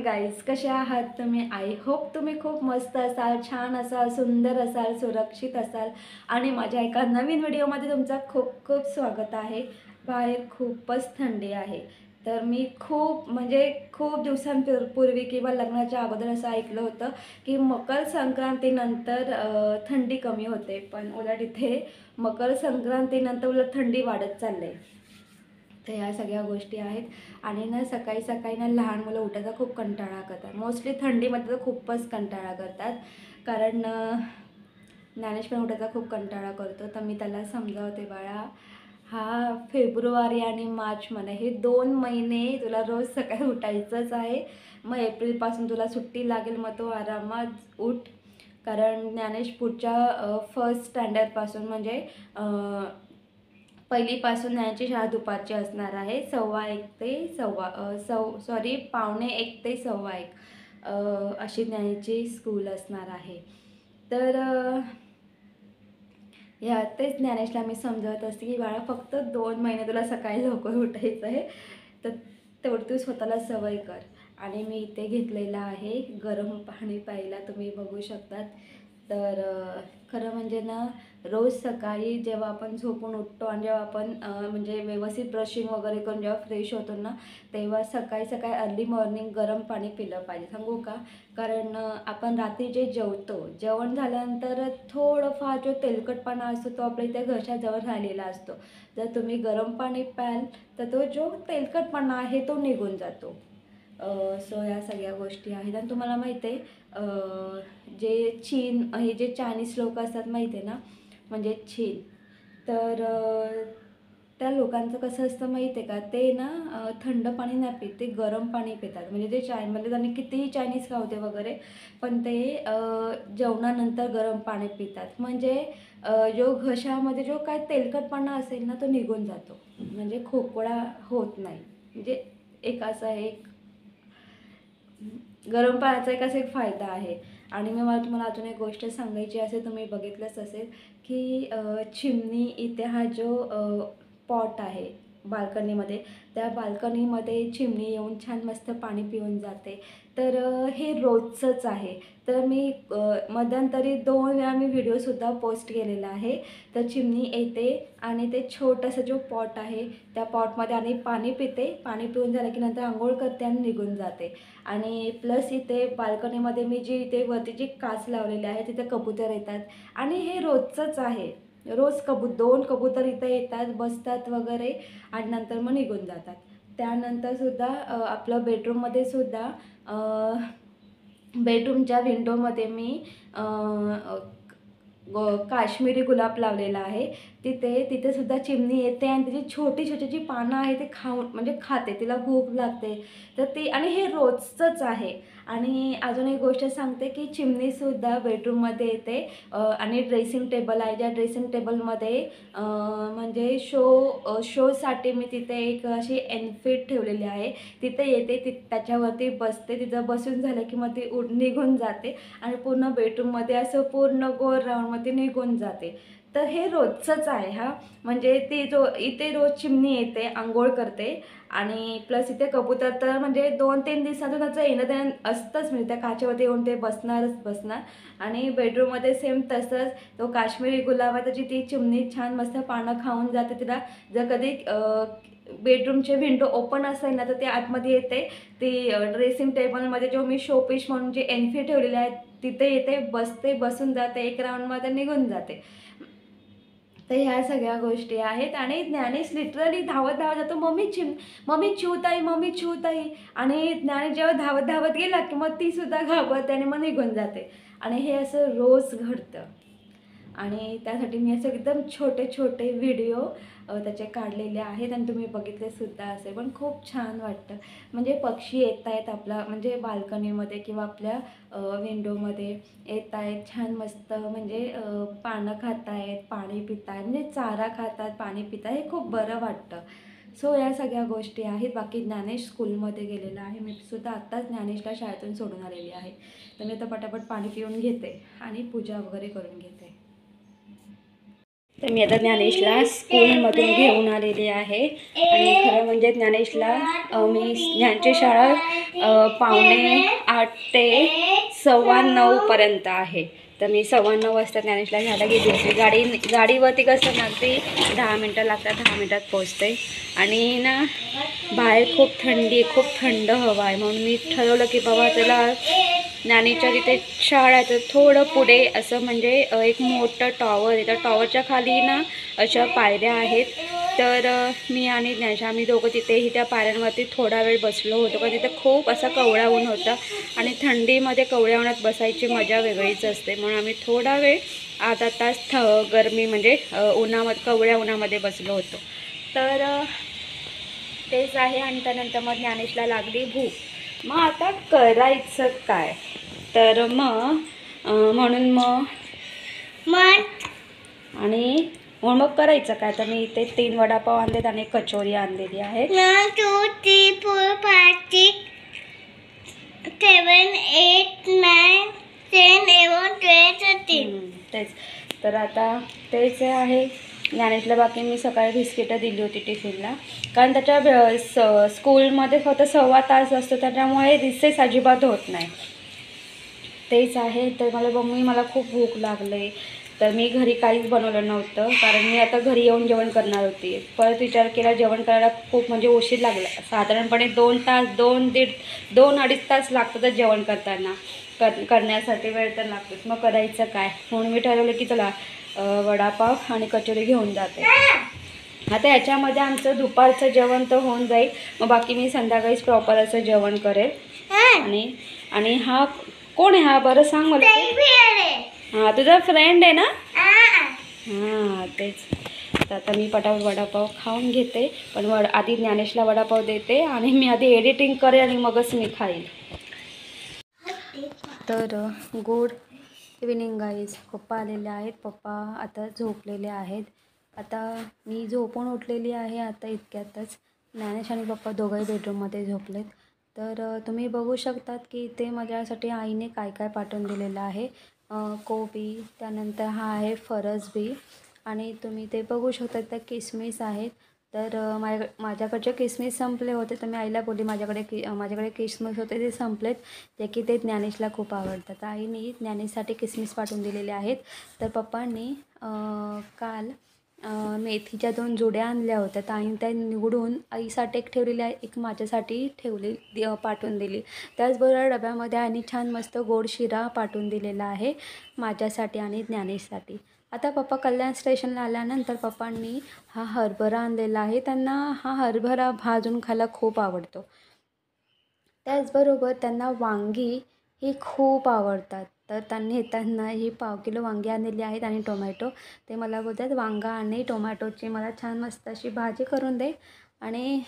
Morning guys, कसे आहात तुम्ही? आय होप तुम्ही खूप मस्त असाल, छान असाल, सुंदर असाल, सुरक्षित असाल आणि माझ्या एका नवीन व्हिडिओमध्ये तुमचं खूप खूप स्वागत आहे. बाहेर खूपच थंडी आहे. तर मी खूप दिवसांपूर्वी किंवा लग्नाच्या अगोदर असं ऐकलं होतं की मकर संक्रांतीनंतर थंडी कमी होते, पण उलट इथे मकर संक्रांतीनंतर उलट थंडी वाढत चालली. तर ह्या सगळ्या गोष्टी आहेत. आणि ना सकाळी सकाळी ना लहान मुलं उठायचा खूप कंटाळा करतात. मोस्टली थंडीमध्ये तर खूपच कंटाळा करतात, कारण ज्ञानेश पण उठायचा खूप कंटाळा करतो. तर मी त्याला समजावते, बाळा हा फेब्रुवारी आणि मार्च महिना हे 2 महिने तुला रोज सकाळी उठायचंच आहे. मग एप्रिलपासून तुला सुट्टी लागेल, मग तो आरामात उठ. कारण ज्ञानेश पुढच्या फर्स्ट स्टँडर्डपासून म्हणजे पहिलीपासून यांची शाळा दुपारची असणार आहे. 1:15 ते पावणे 1 ते 1:15 अशी त्यांची स्कूल असणार आहे. तर तेच ज्ञानेशला मी समजवत असते की बाळा फक्त 2 महिने तुला सकाळी लवकर उठायचं आहे, तर तेवढं तू स्वतःला सवय कर. आणि मी इथे घेतलेलं आहे गरम पाणी प्यायला, तुम्ही बघू शकतात. तर खरं म्हणजे ना, रोज सकाळी जेव्हा आपण झोपून उठतो आणि जेव्हा आपण म्हणजे व्यवस्थित ब्रशिंग वगैरे करून जेव्हा फ्रेश होतो ना, तेव्हा सकाळी सकाळी अर्ली मॉर्निंग गरम पाणी पिलं पाहिजे. सांगू का? कारण आपण रात्री जे जेवण झाल्यानंतर थोडंफार जो तेलकटपणा असतो तो आपल्या इथे घशाजवळ राहिलेला असतो. जर तुम्ही गरम पाणी प्याल तर तो जो तेलकटपणा आहे तो निघून जातो. सो या सगळ्या गोष्टी आहेत. आणि तुम्हाला माहीत आहे, जे चायनीज लोक असतात माहीत आहे ना, म्हणजे चीन, तर त्या लोकांचं कसं असतं माहीत आहे का? ते ना थंड पाणी नाही पित, ते गरम पाणी पितात. म्हणजे ते म्हणजे त्यांनी कितीही चायनीज खावते वगैरे, पण ते जेवणानंतर गरम पाणी पितात. म्हणजे जो घशामध्ये जो काय तेलकटपणा असेल ना तो निघून जातो, म्हणजे खोकला होत नाही. म्हणजे एक गरम पाण्याचा एक फायदा आहे. आणि मला तुम्हाला अजून एक गोष्ट सांगायची असेल, तुम्ही बघितलंच असेल की चिमणी इथे हा जो पॉट आहे बाल्कनीमध्ये, त्या बाल्कनीमध्ये चिमणी येऊन छान मस्त पाणी पिऊन जाते. तर हे रोजचंच आहे. तर मी मध्यंतरी 2 वेळा मी व्हिडिओसुद्धा पोस्ट केलेला आहे. तर चिमणी येते आणि ते छोटंसं जो पॉट आहे त्या पॉटमध्ये आणि पाणी पिते. पाणी पिऊन झालं की नंतर अंघोळ करते आणि निघून जाते. आणि प्लस इथे बाल्कनीमध्ये मी जी इथे वरती जी काच लावलेली आहे तिथे कबूतर येतात. आणि हे रोजचंच आहे. रोज 2 कबूतर इथे येतात, बसतात वगैरे आणि नंतर मग निघून जातात. त्यानंतरसुद्धा आपलं बेडरूममध्ये बेडरूमच्या विंडोमध्ये मी काश्मीरी गुलाब लावलेला आहे. तिथेसुद्धा चिमणी येते आणि त्याची छोटी छोटी जी पानं आहे ते म्हणजे खाते, तिला भूक लागते. तर ती, आणि हे रोजचंच आहे. आणि अजून एक गोष्ट सांगते की चिमणीसुद्धा बेडरूममध्ये येते आणि ड्रेसिंग टेबल आहे, ज्या ड्रेसिंग टेबलमध्ये म्हणजे शोसाठी मी तिथे एक अशी एनफीट ठेवलेली आहे. तिथे येते, त्याच्यावरती बसते. तिथं बसून झालं की मग ती निघून जाते आणि पूर्ण बेडरूममध्ये असं पूर्ण गोल राऊंडमध्ये निघून जाते. तर हे रोजचंच आहे हा. म्हणजे इथे रोज चिमणी येते, अंघोळ करते आणि प्लस इथे कबूतर तर म्हणजे 2-3 दिवसातून त्याचं येणं जाणं असतंच. म्हणजे त्या काचेवरती येऊन ते बसणार. आणि बेडरूममध्ये सेम तसंच तो काश्मीरी गुलाब आहे, त्याची ती चिमणी छान मस्त पानं खाऊन जाते. तिला जर कधी बेडरूमचे विंडो ओपन असेल ना तर ती आतमध्ये येते. ती ड्रेसिंग टेबलमध्ये जो मी शोपीस म्हणून जी एन्फी ठेवलेली आहे तिथे येते, बसते, बसून जाते, एक राऊंडमध्ये निघून जाते. तर ह्या सगळ्या गोष्टी आहेत. आणि ज्ञानेश लिटरली धावत धावत जातो, मम्मी चिवताई, मम्मी चिवताई. आणि ज्ञानेश जेव्हा धावत धावत गेला की मग तीसुद्धा घाबरते आणि मग निघून जाते. आणि हे असं रोज घडतं. आणि त्यासाठी मी असे एकदम छोटे छोटे व्हिडिओ त्याचे काढलेले आहेत आणि तुम्ही बघितलेसुद्धा असेल. पण खूप छान वाटतं. म्हणजे पक्षी येत आहेत आपला म्हणजे बाल्कनीमध्ये किंवा आपल्या विंडोमध्ये येत आहेत, छान मस्त म्हणजे पानं खात आहेत, पाणी पित आहेत, म्हणजे चारा खातात, पाणी पित आहे, हे खूप बरं वाटतं. सो या सगळ्या गोष्टी आहेत. बाकी ज्ञानेश स्कूलमध्ये गेलेला आहे. मी सुद्धा आत्ताच ज्ञानेशला शाळेतून सोडून आलेली आहे. तर मी आता पटापट पाणी पिऊन घेते आणि पूजा वगैरे करून घेते. तर मी आता ज्ञानेशला स्कूलमधून घेऊन आलेली आहे आणि खरं म्हणजे ज्ञानेशला मी ज्ञानची शाळा 7:45 ते 9:15पर्यंत आहे. तर मी 9:15 वाजता ज्ञानेशला घ्यायला गेली होती. गाडीवरती कसं ना अगदी 10 मिनटं लागतात, 10 मिनटात पोहोचते. आणि ना बाहेर खूप थंड हवा आहे, म्हणून मी ठरवलं की बाबा त्याला ज्ञानीच्या तिथे शाळा आहे तर थोडं पुढे असं म्हणजे एक मोठं टॉवर आहे. त्या टॉवरच्या खाली ना अशा पायऱ्या आहेत. तर मी आणि ज्ञानेश आम्ही दोघं तिथेही त्या पायऱ्यांवरती थोडा वेळ बसलो होतो, कारण तिथे खूप असा कवळा ऊन होता आणि थंडीमध्ये कवळ्या उन्हात बसायची मजा वेगळीच असते. म्हणून आम्ही थोडा वेळ अर्धा तास गरमी म्हणजे कवळ्या उन्हामध्ये बसलो होतो. तर तेच आहे. आणि त्यानंतर मग ज्ञानेशला लागली भूक. मग आता करायचं काय, तर म्हणून आणि मग करायचं काय, तर मी इथे 3 वडापाव आणलेत आणि कचोरी आणलेली आहे. 1 2 3 4 5 6 7 8 9 10 11 12 13. तेच. तर आता तेच आहे. ज्ञानेशला बाकी मी सकाळी बिस्किटं दिली होती टिफिनला, कारण त्याच्या स्कूलमध्ये फक्त 1.25 तास असतो, त्याच्यामुळे रिसेस अजिबात होत नाही. तेच आहे. तर मला खूप भूक लागले. तर मी घरी काहीच बनवलं नव्हतं, कारण मी आता घरी येऊन जेवण करणार होती. परत विचार केला जेवण करायला खूप म्हणजे उशीर लागला. साधारणपणे 2-2.5 तास लागतात जेवण करण्यासाठी. वेळ तर लागतोच. मग करायचं काय, म्हणून मी ठरवलं की चला वडापाव आणि कचोरी घेऊन जाते. आता याच्यामध्ये आमचं दुपारचं जेवण तर होऊन जाईल, मग बाकी मी संध्याकाळीच प्रॉपर असं जेवण करेल. आणि हा कोण आहे, हा बरं सांग मला. हां, तुझा फ्रेंड आहे ना. हां तेच. तर आता मी पटापट वडापाव खाऊन घेते, पण आधी ज्ञानेशला वडापाव देते आणि मी आधी एडिटिंग करेल आणि मगच मी खाईल. तर गुड इव्हिनिंग गाईज. पप्पा आलेले आहेत. पप्पा आता झोपलेले आहेत. आता मी झोपून उठलेली आहे आता इतक्यातच. ज्ञानेश आणि पप्पा दोघंही बेडरूममध्ये झोपलेत. तर तुम्ही बघू शकतात की इथे माझ्यासाठी आईने काय काय पाठवून दिलेलं आहे. कोबी, त्यानंतर हा आहे फरसबी, आणि तुम्ही ते बघू शकता त्या किसमिस आहेत. तर माझ्याकडचे किसमिस संपले होते, तर मी आईला बोलली माझ्याकडे किसमिस होते ते संपलेत, जे की ते ज्ञानेशला खूप आवडतात. तर आईने ज्ञानेशसाठी किसमिस पाठवून दिलेले आहेत. तर पप्पांनी काल मेथीच्या 2 जुड्या आणल्या होत्या, तर आईने त्या निवडून आईसाठी एक ठेवलेली आहे, एक माझ्यासाठी पाठवून दिली. त्याचबरोबर डब्यामध्ये आईने छान मस्त गोड शिरा पाठवून दिलेला आहे माझ्यासाठी आणि ज्ञानेशसाठी. आता पप्पा कल्याण स्टेशनला आल्यानंतर पप्पांनी हा हरभरा आणलेला आहे. त्यांना हा हरभरा भाजून खायला खूप आवडतो. त्याचबरोबर त्यांना वांगी ही खूप आवडतात. तर त्यांना ही 1/2 किलो वांगी आणलेली आहेत आणि टोमॅटो. ते मला बोलतात वांगा आणि टोमॅटोची मला छान मस्त अशी भाजी करून दे. आणि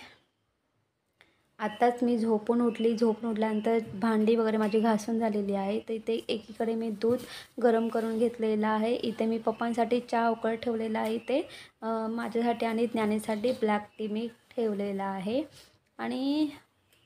आत्ताच मी झोपून उठल्यानंतर भांडी वगैरे माझी घासून झालेली आहे. तर इथे एकीकडे मी दूध गरम करून घेतलेलं आहे. इथे मी पप्पांसाठी चहा उकळत ठेवलेला आहे. इथे माझ्यासाठी आणि ज्ञानेसाठी ब्लॅक टी मी ठेवलेला आहे. आणि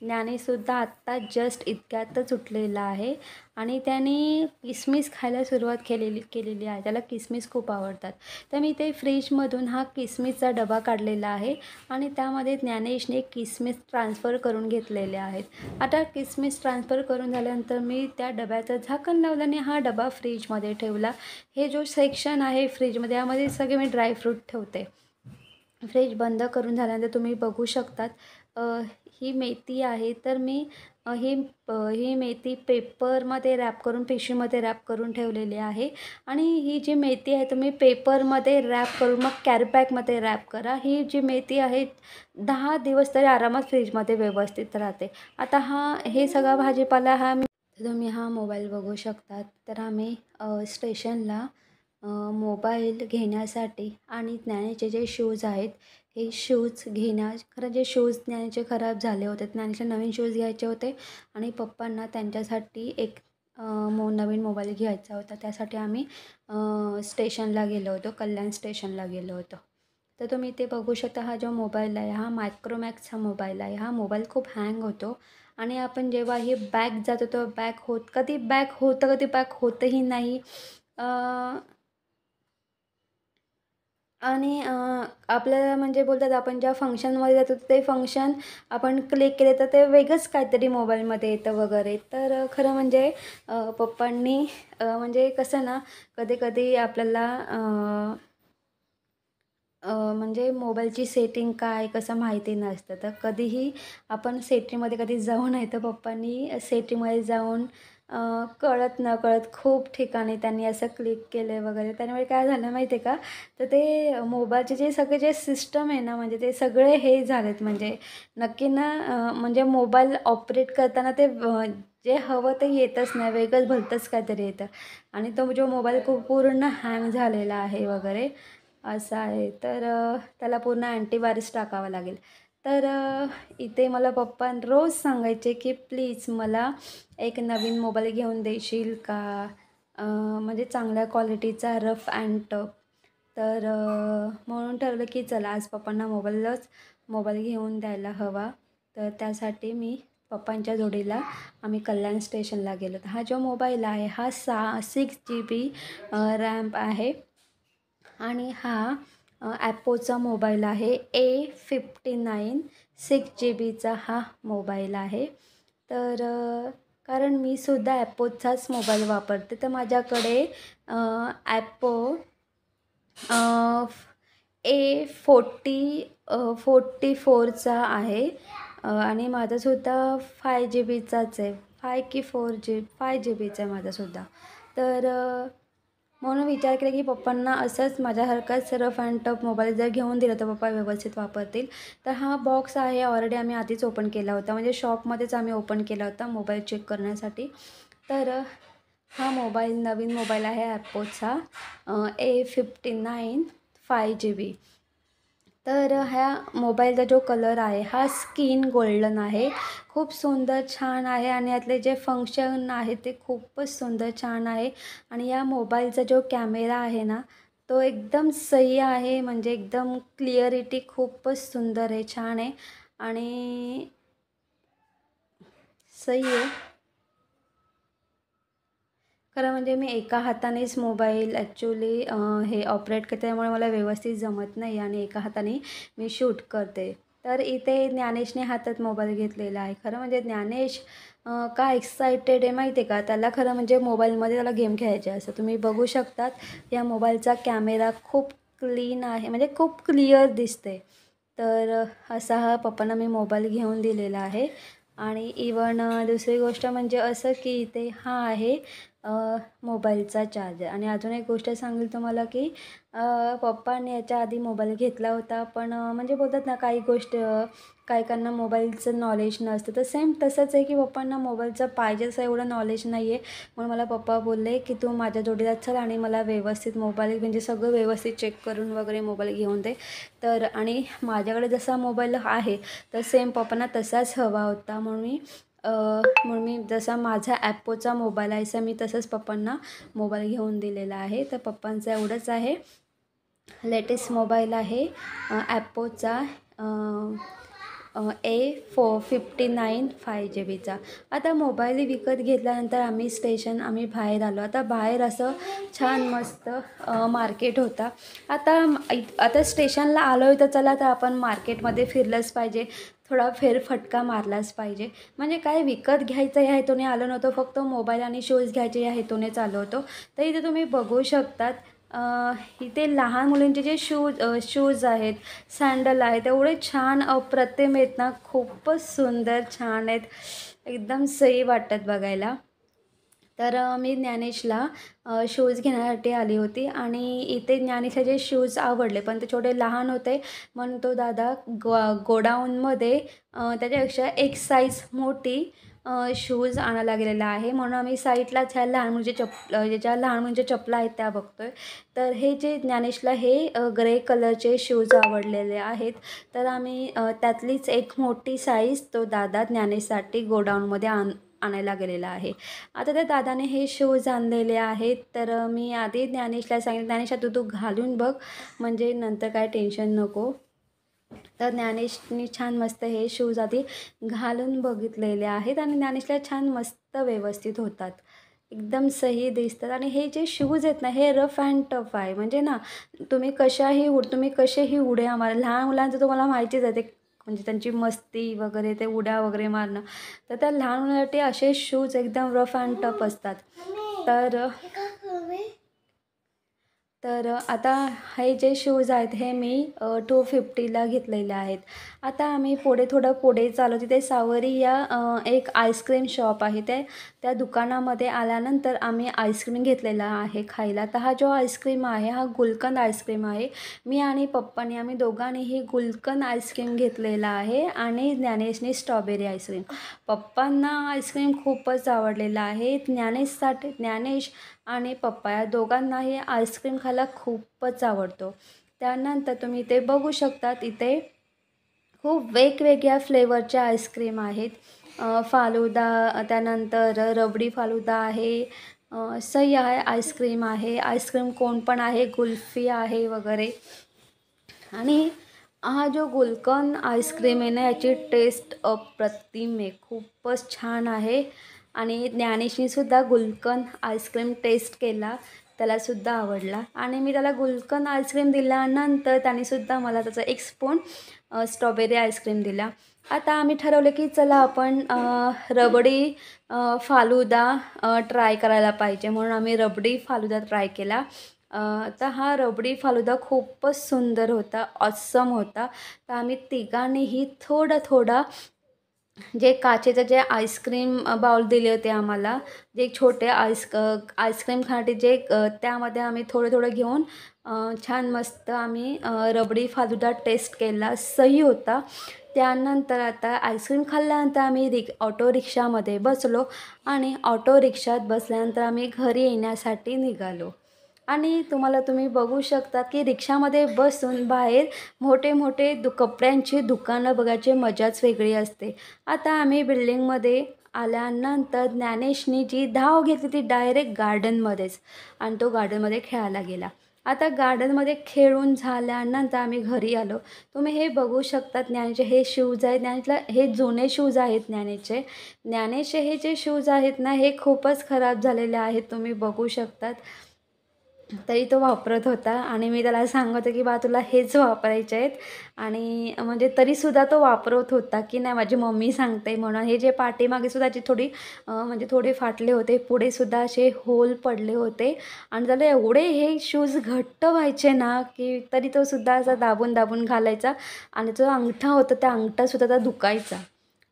ज्ञानेशसुद्धा आत्ता जस्ट इतक्यातच उठलेला आहे आणि त्याने किसमिस खायला सुरुवात केलेली आहे. त्याला किसमिस खूप आवडतात. तर मी ते फ्रीजमधून हा किसमिसचा डबा काढलेला आहे आणि त्यामध्ये ज्ञानेशने किसमिस ट्रान्सफर करून घेतलेले आहेत. आता किसमिस ट्रान्सफर करून झाल्यानंतर मी त्या डब्याचं झाकण लावलं आणि हा डबा फ्रीजमध्ये ठेवला. हे जो सेक्शन आहे फ्रीजमध्ये, यामध्ये सगळे मी ड्रायफ्रूट ठेवते. फ्रीज बंद करून झाल्यानंतर तुम्ही बघू शकतात ही मेथी आहे. तर मी ही मेथी पेपरमध्ये रॅप करून, पिशवीमध्ये रॅप करून ठेवलेली आहे. आणि ही जी मेथी आहे तुम्ही पेपरमध्ये रॅप करून मग कॅरीबॅगमध्ये रॅप करा. ही जी मेथी आहे 10 दिवस तरी आरामात फ्रीजमध्ये व्यवस्थित राहते. आता हे सगळा भाजीपाला तुम्ही हा मोबाईल बघू शकतात. तर आम्ही स्टेशनला मोबाईल घेण्यासाठी आणि ज्ञानेचे जे शूज आहेत हे शूज खरं जे शूज ज्ञानेचे खराब झाले होते, ज्ञानेचे नवीन शूज घ्यायचे होते आणि पप्पांना त्यांच्यासाठी एक नवीन मोबाईल घ्यायचा होता. त्यासाठी आम्ही स्टेशनला गेलो होतो, कल्याण स्टेशनला गेलो होतो. तर तुम्ही ते बघू शकता. हा जो मोबाईल आहे हा मायक्रोमॅक्सचा मोबाईल आहे. हा मोबाईल खूप हँग होतो आणि आपण जेव्हा हे बॅक जातो तेव्हा कधी बॅक होतं कधी बॅक होतही नाही. आणि आपल्याला म्हणजे बोलतात आपण ज्या फंक्शनमध्ये जातो ते फंक्शन आपण क्लिक केले तर ते वेगळंच काहीतरी मोबाईलमध्ये येतं वगैरे. तर खरं म्हणजे पप्पांनी म्हणजे कसं ना, कधी-कधी आपल्याला म्हणजे मोबाईलची सेटिंग काय कसं माहिती नसतं. तर कधीही आपण सेटिंगमध्ये कधी जाऊ नये, तर पप्पांनी सेटिंगमध्ये जाऊन कळत नकळत खूप ठिकाणी त्यांनी असं क्लिक केले वगैरे. त्यामुळे काय झालं माहिती आहे का, तर ते मोबाईलचे जे सगळे जे सिस्टम आहे ना, म्हणजे ते सगळे हे झालेत म्हणजे नक्की ना म्हणजे मोबाईल ऑपरेट करताना ते जे हवं ते येतच नाही, वेगळंच भलतंच काहीतरी येतं आणि तो जो मोबाईल खूप पूर्ण हँग झालेला आहे वगैरे असं आहे. तर त्याला पूर्ण अँटीव्हायरस टाकावं लागेल. तर इथे मला पप्पा रोज सांगायचे, की "प्लीज मला एक नवीन मोबाईल घेऊन देशील का? म्हणजे चांगल्या क्वालिटीचा रफ अँड टफ." तर म्हणून ठरवलं, की चला आज पप्पांना मोबाईल घेऊन द्यायला हवा. तर त्यासाठी मी पप्पांच्या जोडीला आम्ही कल्याण स्टेशनला गेलो. तर हा जो मोबाईल आहे हा 6 GB रॅम्प आहे. आणि हा ॲपोचा मोबाईल आहे. A59 6 GBचा हा मोबाईल आहे. तर कारण मी सुद्धा ॲपोचाच मोबाईल वापरते. तर माझ्याकडे ॲपो A44चा आहे आणि माझासुद्धा 5 GBचाच आहे. 5 GB आहे माझासुद्धा. तर म्हणून विचार केला की पप्पांना असंच माझ्यासारखाच रफ अँड टफ मोबाईल जर घेऊन दिला तर पप्पा व्यवस्थित वापरतील. तर हा बॉक्स आहे ऑलरेडी आम्ही आधीच ओपन केला होता. म्हणजे शॉपमध्येच आम्ही ओपन केला होता मोबाईल चेक करण्यासाठी. तर हा नवीन मोबाईल आहे ॲपोचा A59 5 GB. तर ह्या मोबाईलचा जो कलर आहे हा स्किन गोल्डन आहे. खूप सुंदर छान आहे आणि यातले जे फंक्शन आहे ते खूपच सुंदर छान आहे आणि या मोबाईलचा जो कॅमेरा आहे ना तो एकदम सही आहे. म्हणजे एकदम क्लिअरिटी खूपच सुंदर आहे, छान आहे आणि सही आहे. खरं म्हणजे मी एका हातानेच मोबाईल ॲक्च्युली हे ऑपरेट करते त्यामुळे मला व्यवस्थित जमत नाही आणि एका हाताने मी शूट करते. तर इथे ज्ञानेशने हातात मोबाईल घेतलेला आहे. खरं म्हणजे ज्ञानेश का एक्सायटेड आहे माहिती आहे का? त्याला खरं म्हणजे मोबाईलमध्ये त्याला गेम खेळायचे असतात. तुम्ही बघू शकतात या कॅमेरा खूप क्लीन आहे म्हणजे खूप क्लिअर दिसते. तर असा हा पप्पांना मी मोबाईल घेऊन दिलेला आहे आणि इवन दुसरी गोष्ट म्हणजे असं की इथे हा आहे मोबाईलचा चार्जर आणि अजून एक गोष्ट सांगेल तुम्हाला की पप्पांनी याच्या आधी मोबाईल घेतला होता पण म्हणजे बोलतात ना काही गोष्ट काही काहींना मोबाईलचं नॉलेज नसतं तर सेम तसंच आहे की पप्पांना मोबाईलचं पाहिजे असं एवढं नॉलेज नाही आहे. म्हणून मला पप्पा बोलले की तू माझ्या जोडीला चल आणि मला व्यवस्थित मोबाईल म्हणजे सगळं व्यवस्थित चेक करून वगैरे मोबाईल घेऊन दे. तर आणि माझ्याकडे जसा मोबाईल आहे तर सेम पप्पांना तसाच हवा होता म्हणून मी जसा माझा ॲपोचा मोबाईल आहे मी तसंच पप्पांना मोबाईल घेऊन दिलेला आहे. तर पप्पांचं एवढंच आहे. लेटेस्ट मोबाईल आहे ॲपोचा A59 5 GBचा. आता मोबाईल विकत घेतल्यानंतर आम्ही बाहेर आलो. आता बाहेर असं छान मस्त मार्केट होता. आता स्टेशनला आलो आहे तर चला तर आपण मार्केटमध्ये फिरलंच पाहिजे. थोडा फेरफटका मारलाच पाहिजे. म्हणजे काय विकत घ्यायचं या हेतूने आलो नव्हतो. फक्त मोबाईल आणि शूज घ्यायचे या हेतूनेच आलो होतो. तर इथे तुम्ही बघू शकतात इथे लहान मुलींचे जे शूज आहेत, सँडल आहेत, एवढे छान अप्रतिम आहेत ना, खूपच सुंदर छान आहेत. एकदम सही वाटतात बघायला. तर मी ज्ञानेशला शूज घेण्यासाठी आली होती आणि इथे ज्ञानेशला जे शूज आवडले पण ते छोटे लहान होते म्हणून तो दादा गोडाऊनमध्ये त्याच्यापेक्षा एक साईज मोठी शूज आणायला गेलेला आहे. म्हणून आम्ही साईडलाच ह्या ज्याच्या लहान मुलींच्या चपला आहेत त्या बघतोय. तर हे जे ज्ञानेशला हे ग्रे कलरचे शूज आवडलेले आहेत. तर आम्ही त्यातलीच एक मोठी साईज तो दादा ज्ञानेशसाठी गोडाऊनमध्ये आणायला गेलेला आहे. आता त्या दादाने हे शूज आणलेले आहेत. तर मी आधी ज्ञानेशला सांगितलं, "ज्ञानेश तू घालून बघ म्हणजे नंतर काय टेन्शन नको." तर ज्ञानेशनी छान मस्त हे शूज आधी घालून बघितलेले आहेत आणि ज्ञानेशला छान मस्त व्यवस्थित होतात. एकदम सही दिसतात. आणि हे जे शूज आहेत ना, हे रफ अँड टफ आहे. म्हणजे ना तुम्ही कसेही उड्या मारा. लहान मुलांचं तुम्हाला माहितीच आहे, ते म्हणजे त्यांची मस्ती वगैरे, ते उड्या वगैरे मारणं. तर त्या लहान मुलांसाठी असे शूज एकदम रफ अँड टफ असतात. तर आता हे जे शूज आहेत हे मी 250ला घेतलेले आहेत. आता आम्ही थोडं पुढे चाललो. तिथे सावरी या एक आईस्क्रीम शॉप आहे. त्या दुकानामध्ये आल्यानंतर आम्ही आईस्क्रीम घेतलेला आहे खायला. तर हा जो आईस्क्रीम आहे हा गुलकंद आईस्क्रीम आहे. मी आणि पप्पाने आम्ही दोघांनीही गुलकंद आईस्क्रीम घेतलेला आहे आणि ज्ञानेशने स्ट्रॉबेरी आईस्क्रीम. पप्पांना आईस्क्रीम खूपच आवडलेलं आहे. ज्ञानेश आणि पप्पा या दोघांनाही आईस्क्रीम खायला खूपच आवडतो. त्यानंतर तुम्ही ते बघू शकतात, इथे खूप वेगवेगळ्या फ्लेवरच्या आईस्क्रीम आहेत. फालुदा, त्यानंतर रबडी फालुदा आहे, सही आहे आईस्क्रीम आहे, आईस्क्रीम कोन पण आहे, कुल्फी आहे वगैरे. आणि हा जो गुलकंद आईस्क्रीम आहे ना, याची टेस्ट अप्रतिम आहे, खूपच छान आहे. आणि ज्ञानेशनीसुद्धा गुलकंद आईस्क्रीम टेस्ट केला, त्यालासुद्धा आवडला. आणि मी त्याला गुलकंद आईस्क्रीम दिल्यानंतर त्यानेसुद्धा मला त्याचा 1 स्पून स्ट्रॉबेरी आईस्क्रीम दिला. आता आम्ही ठरवलं की चला आपण रबडी फालुदा ट्राय करायला पाहिजे, म्हणून आम्ही रबडी फालुदा ट्राय केला. तर हा रबडी फालुदा खूपच सुंदर होता, ऑसम होता. तर आम्ही तिघांनीही थोडं जे काचेचं जे आईस्क्रीम बाउल दिले होते आम्हाला, जे छोटे आईस्क्रीम खाण्यासाठी जे त्यामध्ये आम्ही थोडं घेऊन छान मस्त आम्ही रबडी फालुदा टेस्ट केला, सही होता. त्यानंतर आता आईस्क्रीम खाल्ल्यानंतर आम्ही ऑटो रिक्षामध्ये बसलो आणि ऑटो रिक्षात बसल्यानंतर आम्ही घरी येण्यासाठी निघालो. आणि तुम्ही बघू शकता की रिक्षामध्ये बसून बाहेर मोठे कपड्यांची दुकानं बघायची मजाच वेगळी असते. आता आम्ही बिल्डिंगमध्ये आल्यानंतर ज्ञानेशनी जी धाव घेतली ती डायरेक्ट गार्डनमध्येच, आणि तो गार्डनमध्ये खेळायला गेला. आता गार्डनमध्ये खेळून झाल्यानंतर आम्ही घरी आलो. तुम्ही हे बघू शकता, ज्ञानेशचे हे शूज आहेत. ज्ञानेशला हे जुने शूज आहेत ज्ञानेशचे हे जे शूज आहेत ना, हे खूपच खराब झालेले आहेत, तुम्ही बघू शकतात. तरी तो वापरत होता आणि मी त्याला सांगत होते की बा तुला हेच वापरायचे आहेत. आणि म्हणजे तरीसुद्धा तो वापरत होता की नाही माझी मम्मी सांगते म्हणून. हे जे पाठीमागेसुद्धा म्हणजे थोडे फाटले होते, पुढेसुद्धा असे होल पडले होते. आणि त्याला एवढे हे शूज घट्ट व्हायचे ना की तरी तो सुद्धा असा दाबून घालायचा. आणि जो अंगठा होता त्या अंगठासुद्धा त्या दुखायचा.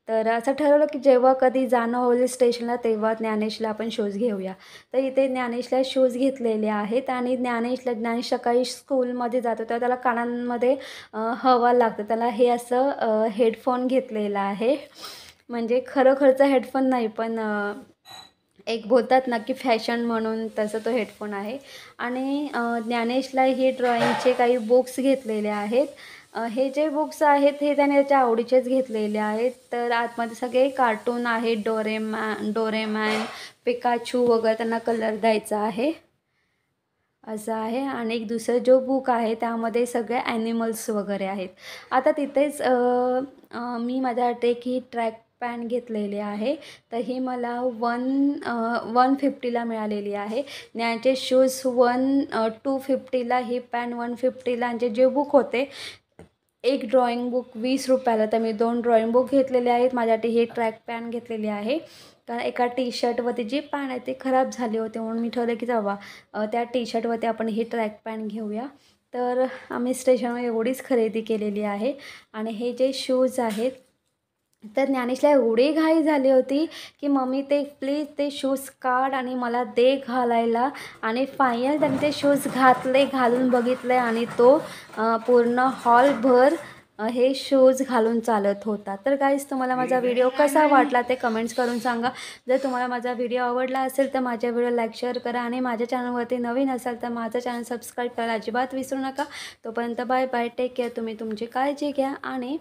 तर असं ठरवलं की जेव्हा कधी जाणं होईल स्टेशनला तेव्हा ज्ञानेशला आपण शूज घेऊया. तर इथे ज्ञानेशला शूज घेतलेले आहेत. आणि ज्ञानेश सकाळी स्कूलमध्ये जातो तेव्हा त्याला कानांमध्ये हवा लागतं. त्याला हे असं हेडफोन घेतलेला आहे. म्हणजे खरोखरचा हेडफोन नाही, पण एक बोलतात ना की फॅशन म्हणून, तसं तो हेडफोन आहे. आणि ज्ञानेशला हे ड्रॉइंगचे काही बुक्स घेतलेले आहेत. हे जे बुक्स आहेत हे त्याने त्याच्या आवडीचेच घेतलेले आहेत. तर आतमध्ये सगळे कार्टून आहेत, डोरेमॅन, पिकाचू वगैरे, त्यांना कलर द्यायचा आहे असं आहे. आणि एक दुसरं जो बुक आहे त्यामध्ये सगळे ॲनिमल्स वगैरे आहेत. आता तिथेच मी माझ्यासाठी एक ही ट्रॅक पॅन्ट घेतलेली आहे. तर ही मला 150ला मिळालेली आहे. ज्ञानचे शूज 250ला, ही पॅन्ट 150ला. आणि जे बुक होते, एक ड्रॉइंग बुक 20 रुपयाला. तर मी 2 ड्रॉइंग बुक घेतलेले आहेत. माझ्यासाठी ही ट्रॅक पॅन्ट घेतलेली आहे. कारण एका टी शर्टवरती जी पॅन्ट आहे ती खराब झाली होती, म्हणून मी ठरवलं की जावा त्या टी शर्टवरती आपण ही ट्रॅक पॅन्ट घेऊया. तर आम्ही स्टेशनवर एवढीच खरेदी केलेली आहे. आणि हे जे शूज आहेत, तर ज्ञानेशला एवढी घाई झाली होती की मम्मी प्लीज ते शूज काढ आणि मला दे घालायला. आणि फायनल त्याने ते शूज घालून बघितले आणि तो पूर्ण हॉलभर हे शूज घालून चालत होता. तर गाईज, तुम्हाला माझा व्हिडिओ कसा वाटला ते कमेंट्स करून सांगा. जर तुम्हाला माझा व्हिडिओ आवडला असेल तर माझ्या व्हिडिओ लाईक शेअर करा. आणि माझ्या चॅनलवरती नवीन असाल तर माझं चॅनल सबस्क्राईब करायला अजिबात विसरू नका. तोपर्यंत बाय बाय, टेक केअर. तुम्ही तुमची काळजी घ्या. आणि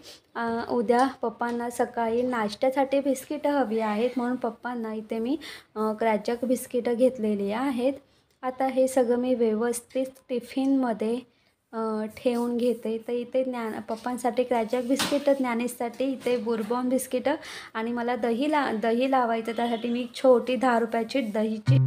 उद्या पप्पांना सकाळी नाश्त्यासाठी बिस्किटं हवी आहेत, म्हणून पप्पांना इथे मी क्रॅचक बिस्किटं घेतलेली आहेत. आता हे सगळं मी व्यवस्थित टिफिनमध्ये ठेवून घेते. तर इथे पप्पांसाठी क्रॅचक बिस्किटं, ज्ञानेशसाठी इथे बुरबॉन बिस्किटं आणि मला दही लावायचं. त्यासाठी मी छोटी 10 रुपयाची दहीची